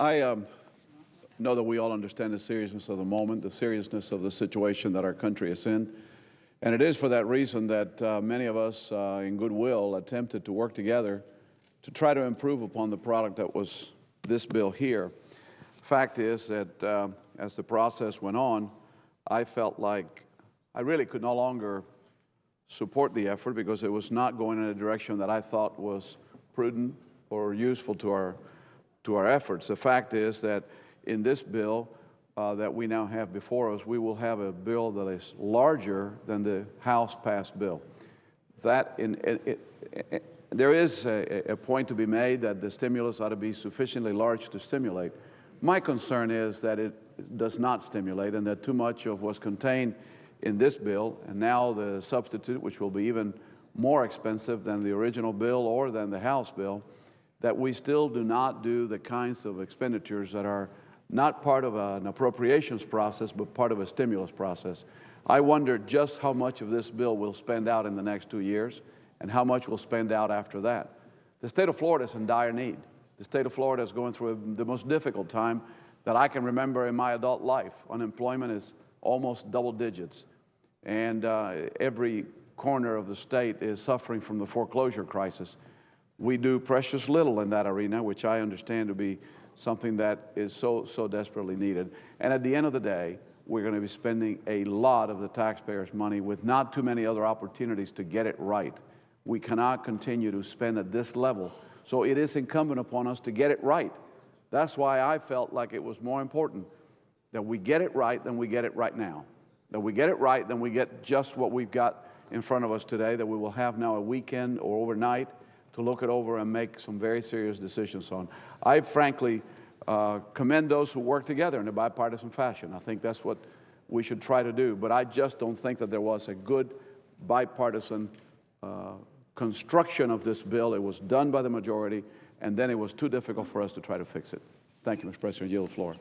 I know that we all understand the seriousness of the moment, the seriousness of the situation that our country is in. And it is for that reason that many of us in goodwill attempted to work together to try to improve upon the product that was this bill here. Fact is that as the process went on, I felt like I really could no longer support the effort because it was not going in a direction that I thought was prudent or useful to our efforts. The fact is that in this bill that we now have before us, we will have a bill that is larger than the House-passed bill. There is a point to be made that the stimulus ought to be sufficiently large to stimulate. My concern is that it does not stimulate and that too much of what's contained in this bill, and now the substitute, which will be even more expensive than the original bill or than the House bill, that we still do not do the kinds of expenditures that are not part of an appropriations process, but part of a stimulus process. I wonder just how much of this bill we'll spend out in the next 2 years and how much we'll spend out after that. The state of Florida is in dire need. The state of Florida is going through the most difficult time that I can remember in my adult life. Unemployment is almost double digits, and every corner of the state is suffering from the foreclosure crisis. We do precious little in that arena, which I understand to be something that is so desperately needed. And at the end of the day, we're going to be spending a lot of the taxpayers' money with not too many other opportunities to get it right. We cannot continue to spend at this level. So it is incumbent upon us to get it right. That's why I felt like it was more important that we get it right than we get it right now. That we get it right than we get just what we've got in front of us today, that we will have now a weekend or overnight to look it over and make some very serious decisions on. I frankly commend those who work together in a bipartisan fashion. I think that's what we should try to do. But I just don't think that there was a good bipartisan construction of this bill. It was done by the majority, and then it was too difficult for us to try to fix it. Thank you, Mr. President. I yield the floor.